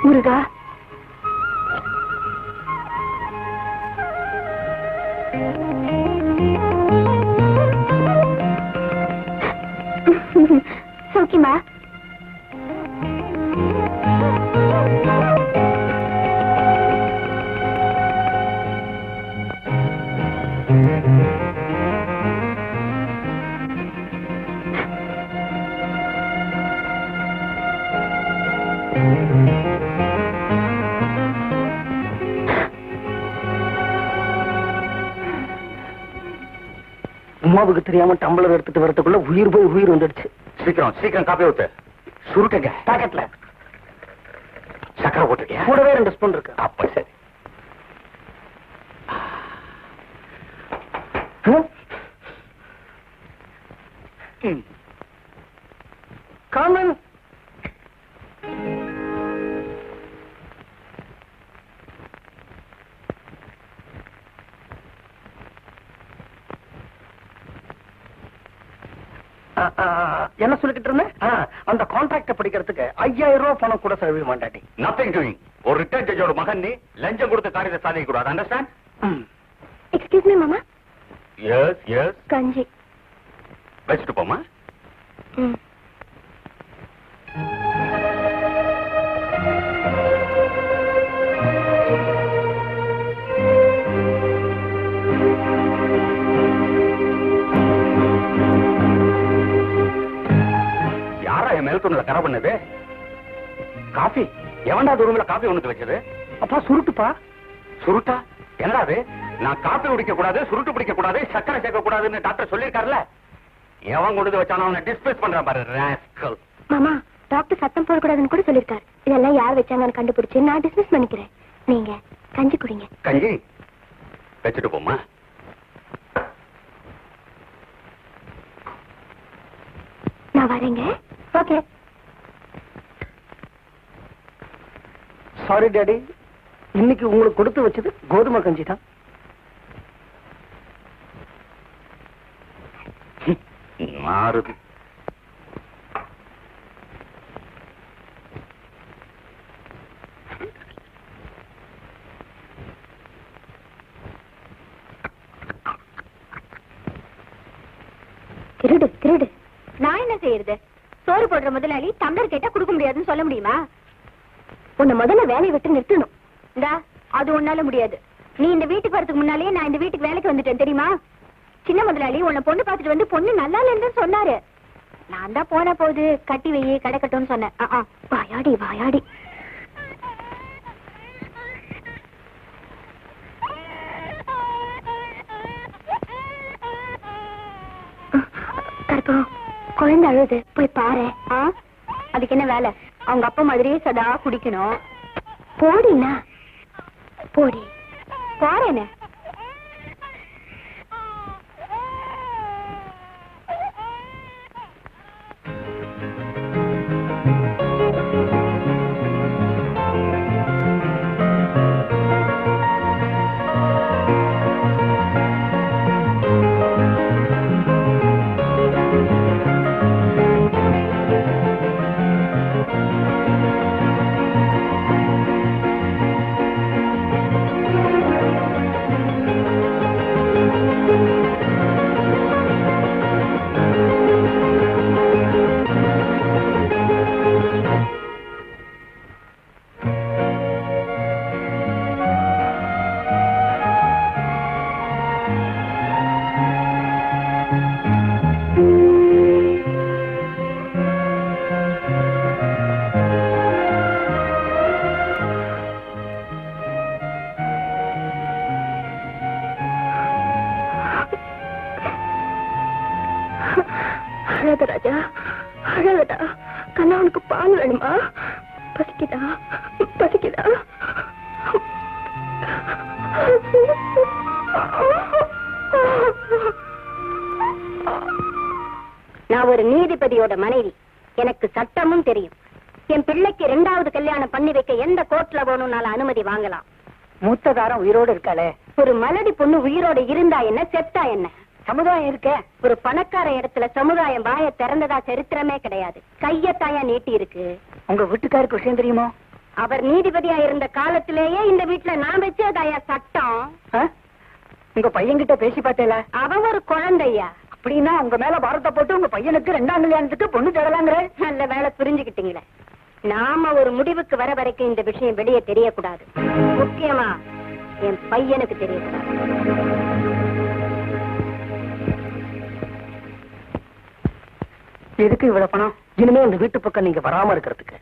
முருகா, சௌக்கியமா? உமாவுக்கு தெரியாம டம்ளர் எடுத்துட்டு வரதுக்குள்ள உயிர் போய் உயிர் வந்துடுச்சு. சீக்கிரம் சீக்கிரம் காப்பி ஊத்து. சுருட்டுங்க. பாக்கெட்ல சக்கரை போட்டுருக்கியா? கூடவே 2 ஸ்பூன் இருக்கு. அப்ப சரி. காமன் என்ன சொல்லிக்கிட்டு இருந்தேன்? அந்த கான்ட்ராக்ட படிக்கிறதுக்கு 5000 ரூபாய் பணம் கூட செலவு மாட்டாட்டி. Nothing doing. ஒரு ரிட்டையர்ட் ஜட்ஜோட மகன் நீ லஞ்சம் கொடுத்த காரியத்தை சாதிக்க கூடாது. அண்டர்ஸ்டாண்ட்? எக்ஸ்கியூஸ் மீ மாமா. Yes yes. கஞ்சி வச்சுட்டு போமா. மேல்தூண்ல கரை பண்ணது காஃபி. எவன்டா ரூம்ல காஃபி ஒண்ணுக்கு வச்சது? அப்பா சுருட்டுப்பா. சுருட்டா? என்னடா அது? நான் காஃபி குடிக்க கூடாது, சுருட்டு பிடிக்க கூடாது, சக்கரை சேர்க்க கூடாதுன்னு டாக்டர் சொல்லிருக்காருல்ல. எவன் கொண்டு வச்சானோ அவனை டிஸ்மிஸ் பண்றான் பாரு. ராஸ்கல். மாமா, டாக்டர் சத்தம் போடக்கூடாதுன்னு கூட சொல்லிருக்காரு. இதெல்லாம் யார் வச்சாங்கன்னு கண்டுபிடிச்சு நான் டிஸ்மிஸ் பண்ணிக்கிறேன். நீங்க கஞ்சி குடிங்க. கஞ்சி வச்சுட்டு போமா. நான் வரேங்க. ஓகே. சாரி டாடி, இன்னைக்கு உங்களுக்கு கொடுத்து வச்சது கோதுமை கஞ்சி தான். மாறுது. திருடு திருடு. நான் என்ன செய்யறது? சோறு போடுற முதலாளி டம்ளர் கேட்டா கொடுக்க முடியாதுன்னு சொல்ல முடியுமா? உன்னை முதல்ல வேலையை விட்டு நிறுத்தணும். இந்தா, அது உன்னால முடியாது. நீ இந்த வீட்டுக்கு வரதுக்கு முன்னாலே நான் இந்த வீட்டுக்கு வேலைக்கு வந்துட்டேன் தெரியுமா? சின்ன முதலாளி உன்னை பொண்ணு பார்த்துட்டு வந்து பொண்ணு நல்லா இல்லைன்னு சொன்னாரு. நான் தான் போன போது கட்டி வையே கடக்கட்டும்னு சொன்னேன். வாயாடி வாயாடி. கருப்பம், குழந்தை அழுது போய் பாரு. அதுக்கு என்ன வேலை? அவங்க அப்பா மாதிரியே சதா குடிக்கணும். போடினா போடி பாருன. அழாத ராஜா, அழாதடா. கண்ணா, உனக்கு பால் வேணுமா? பசிக்குதா? பசிக்குதா? நான் ஒரு நீதிபதியோட மனைவி. எனக்கு சட்டமும் தெரியும். என் பிள்ளைக்கு 2வது கல்யாணம் பண்ணி வைக்க எந்த கோர்ட்ல வேணும்னால அனுமதி வாங்கலாம். மூத்ததாரம் உயிரோடு இருக்காளே, ஒரு மலடி பொண்ணு உயிரோட இருந்தா என்ன செத்தா என்ன? சமுதாயம் இருக்க. ஒரு பணக்கார இடத்துல சமுதாயம் வாய திறந்ததா சரித்திரமே கிடையாது. கையத்தாயா நீட்டி இருக்கு. உங்க வீட்டுக்காருக்கு விஷயம் தெரியுமா? அவர் நீதிபதியா இருந்த காலத்திலேயே இந்த வீட்டுல நான் வச்சதாயா சட்டம். உங்க பையன்கிட்ட பேசி பார்த்தேல? அவன் ஒரு குழந்தையா. அப்படின்னா உங்க மேல பாரத்தை போட்டு உங்க பையனுக்கு 2ஆம் கல்யாணத்துக்கு பொண்ணு தரலாங்கிற? நல்ல வேலை புரிஞ்சுக்கிட்டீங்களே. நாம ஒரு முடிவுக்கு வர வரைக்கும் இந்த விஷயம் வெளியே தெரியக்கூடாது. முக்கியமா என் பையனுக்கு தெரியக்கூடாது. எதுக்கு இவ்வளவு பணம்? இனிமே இந்த வீட்டு பக்கம் நீங்க வராம இருக்கிறதுக்கு.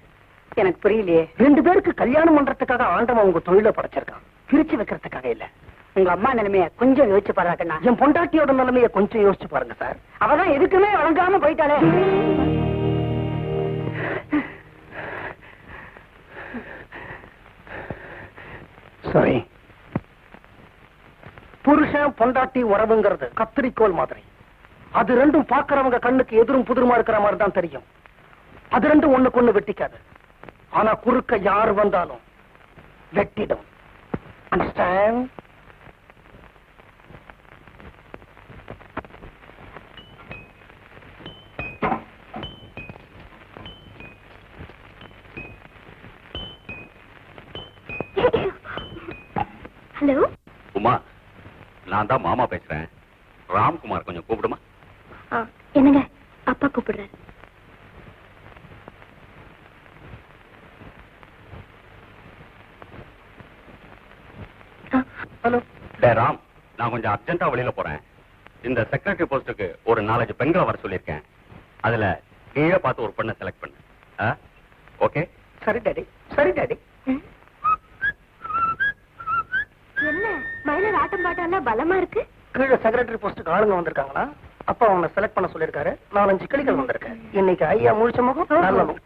எனக்கு புரியலையே. 2 பேருக்கு கல்யாணம் பண்றதுக்காக ஆண்டவன் உங்க தொழில படைச்சிருக்கான், பிரிச்சு வைக்கிறதுக்காக இல்ல. உங்க அம்மா நிலைமைய கொஞ்சம் யோசிச்சு பாருங்கண்ணா. என் பொண்டாட்டியோட நிலைமைய கொஞ்சம் யோசிச்சு பாருங்க சார். அவதான் எதுக்குமே வழங்காம போயிட்டாலே. சாரி. புருஷன் பொண்டாட்டி உறவுங்கிறது கத்திரிக்கோள் மாதிரி. அது ரெண்டும் பாக்குறவங்க கண்ணுக்கு எதிரும் புதிருமா இருக்கிற மாதிரி தான் தெரியும். அது ரெண்டும் ஒண்ணுக்கு ஒண்ணு வெட்டிக்காது. ஆனா குறுக்க யார் வந்தாலும் வெட்டிடும். அண்டர்ஸ்டாண்ட்? ஹலோ உமா, நான் தான் மாமா பேசுறேன். ராம்குமார் கொஞ்சம் கூப்பிடுமா? என்னங்க, அப்பா கூப்பிடுறேன். ஹலோ. ராம், நான் கொஞ்சம் அர்ஜென்ட்டா வெளியில போறேன். இந்த செக்ரட்டரி போஸ்டுக்கு ஒரு 4 பெண்களை வர சொல்லியிருக்கேன். அதுல நீயே பார்த்து ஒரு பெண்ணை செலக்ட் பண்ணு. ஓகே? சரி டாடி, சரி டாடி. என்ன மயிலர் ஆட்டம் பாட்டம் எல்லாம் பலமா இருக்கு? கீழே செக்ரட்டரி போஸ்டுக்கு ஆளுங்க வந்திருக்காங்களா? அப்பா அவனை செலக்ட் பண்ண சொல்லிருக்காரு. 4-5 கிளிகள் வந்திருக்கேன். இன்னைக்கு ஐயா முழிச்ச முகம் நல்லதும்.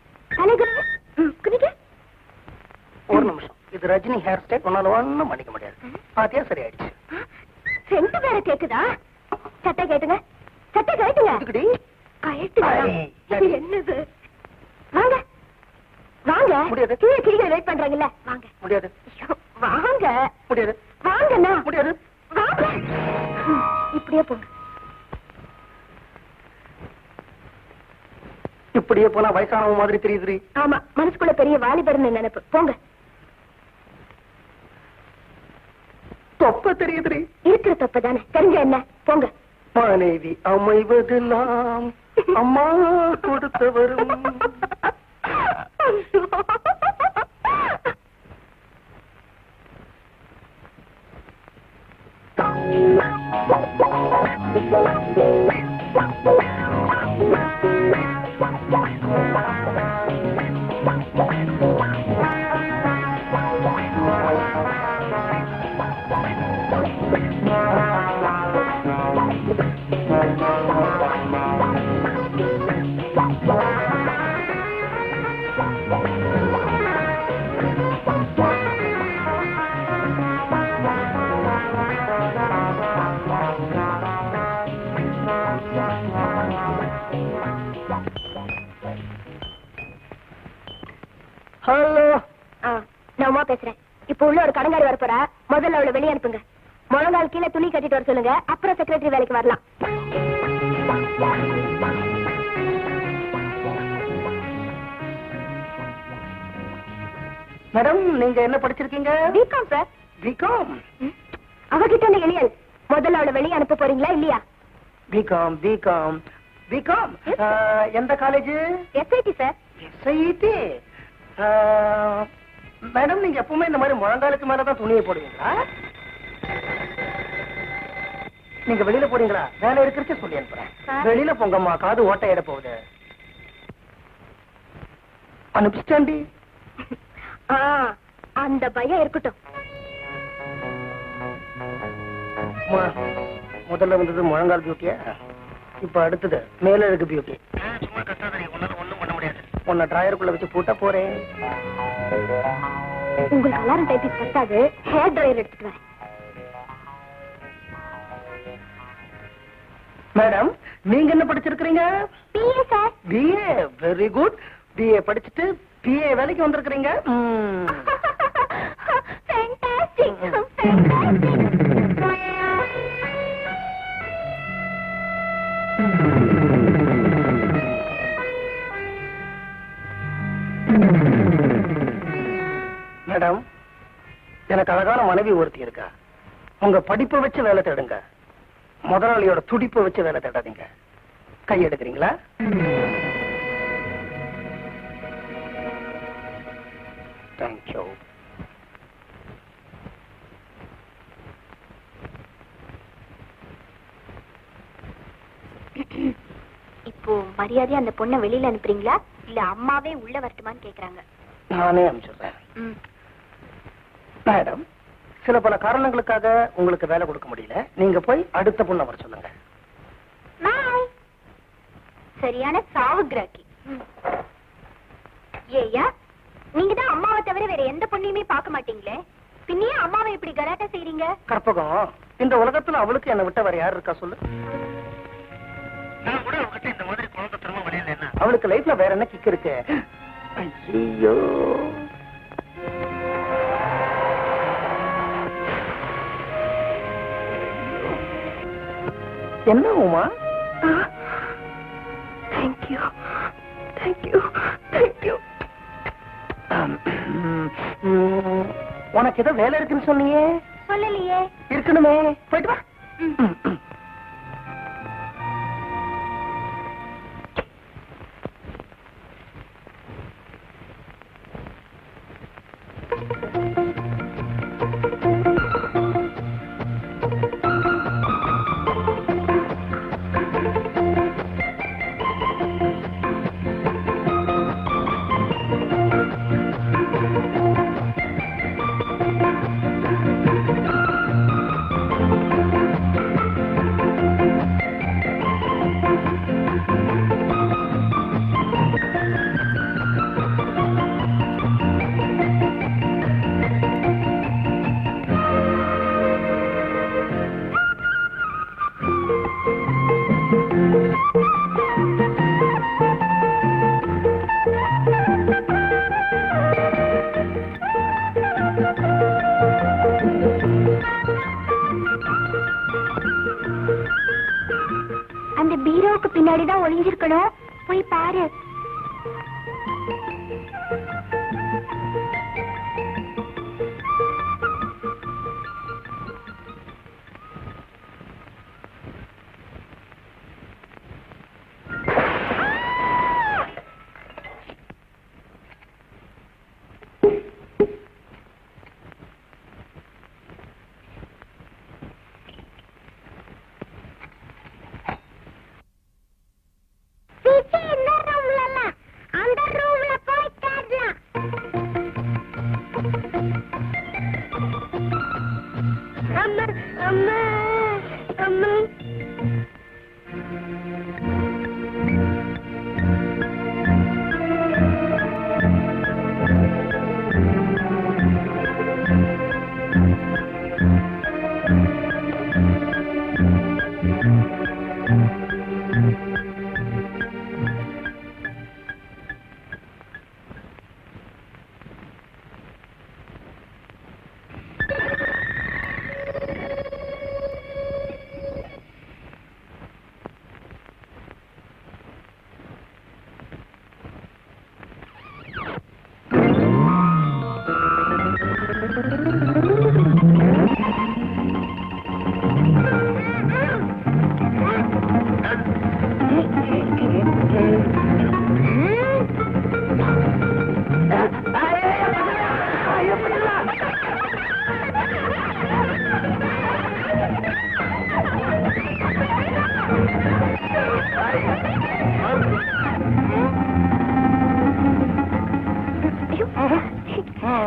ஒரு நிமிஷம். இது ரஜினி ஹேர் ஸ்டைல். உன்னால ஒண்ணும் பண்ணிக்க முடியாது. பாத்தியா, சரி ஆயிடுச்சு. 2 பேரை கேக்குதா? சட்டை கேட்டுங்க, சட்டை கேட்டுங்க. இதுக்குடி கயட்டுங்க. என்னது? வாங்க வாங்க. முடியாது. கீழே கிளிகள் வெயிட் பண்றாங்கல்ல, வாங்க. முடியாது. வாங்க. முடியாது. வாங்கண்ணா. முடியாது. வாங்க. இப்படியே போங்க. இப்படியே போனா வயசானவ மாதிரி தெரியுது. ஆமா, மனசுக்குள்ள பெரிய வாலிபர்னு நினைப்பு. போங்க. தொப்ப தெரியுது. இருக்கிற தொப்ப தானே, தெரிஞ்ச என்ன? போங்க. மனைவி அமைவதெல்லாம் அம்மா கொடுத்தவரும். ஹலோ. நான் உமா பேசுறேன். இப்ப உள்ள ஒரு கடங்காரி வர போறா. முதல்ல அவளை வெளியே அனுப்புங்க. முழங்கால் கீழே துணி கட்டிட்டு வர சொல்லுங்க. அப்புறம் செக்ரட்டரி வேலைக்கு வரலாம். மேடம், நீங்க என்ன படிச்சிருக்கீங்க? BCom sir. பிகாம். அவகிட்ட அந்த எளியல். முதல்ல அவளை வெளியே அனுப்ப போறீங்களா இல்லையா? BCom BCom BCom. எந்த college? SIT sir. SIT. Madam, நீங்க எப்பவுமே இந்த மாதிரி முழங்காலுக்கு மேலதான் துணியை போடுவீங்களா? நீங்க வெளியில போறீங்களா? வேலை இருக்கிறது சொல்லி அனுப்புறேன். வெளியில போங்கம்மா, காது ஓட்டையிட போகுது. அனுப்பிச்சிட்டாண்டி. அந்த பயம் இருக்கட்டும். முதல்ல வந்தது முழங்கால் பியூட்டியா, இப்ப அடுத்தது மேல இருக்கு பியூட்டி. ஒண்ணும் பண்ண முடியாது. உன்னை டிராயருக்குள்ள வச்சு பூட்ட போறேன். உங்களுக்கு அலாரம் டைப்பிங் பத்தாது, ஹேர் ட்ரையர் எடுத்துட்டு வரேன். மேடம், நீங்க என்ன படிச்சிருக்கீங்க? BA sir. BA. Very good. BA படிச்சுட்டு பிஏ வேலைக்கு வந்திருக்கிறீங்க. ஃபேண்டாஸ்டிக். மேடம், எனக்கு அழகான மனைவி ஒருத்தி இருக்கா. உங்க படிப்பை வச்சு வேலை தேடுங்க, முதலாளியோட துடிப்பை வச்சு வேலை தேடாதீங்க. கை எடுக்கிறீங்களா? தேங்க்யூ. இப்போ மரியாதையா அந்த பொண்ணை வெளியில அனுப்புறீங்களா இல்ல அம்மாவே உள்ள வரட்டுமான்னு கேக்குறாங்க. நானே அனுப்பிச்சுடுறேன். ம். மேடம், சில பல காரணங்களுக்காக உங்களுக்கு வேலை கொடுக்க முடியல. நீங்க போய் அடுத்த பொண்ணை வர சொல்லுங்க. பாய். சரியான சாவு கிராக்கி. ஏயா, நீங்க தான் அம்மாவை தவிர வேற எந்த பொண்ணையுமே பார்க்க மாட்டீங்களே, பின்னையே அம்மாவை இப்படி கலாட்டா செய்றீங்க? கற்பகம், இந்த உலகத்துல அவளுக்கு என்ன விட்ட வேற யார் இருக்கா சொல்லு? நான் கூட அவகிட்ட இந்த மாதிரி குழந்தைத்தனமா வழியில என்ன, அவளுக்கு லைஃப்ல வேற என்ன கிக் இருக்கு? ஐயோ, என்ன உமா? Thank you thank you thank you. உனக்கு ஏதோ வேலை இருக்குன்னு சொன்னீங்க? சொல்லலையே. இருக்கணுமே, போயிட்டு வா. அந்த பீரோவுக்கு பின்னாடிதான் ஒளிஞ்சிருக்கணும், போய் பாரு.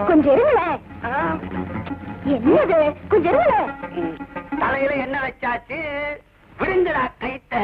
கொஞ்சம் இருங்களேன். என்னது, கொஞ்சம் இருங்களேன். தலையில என்ன வச்சாச்சு, விடுங்கடா கைத்த.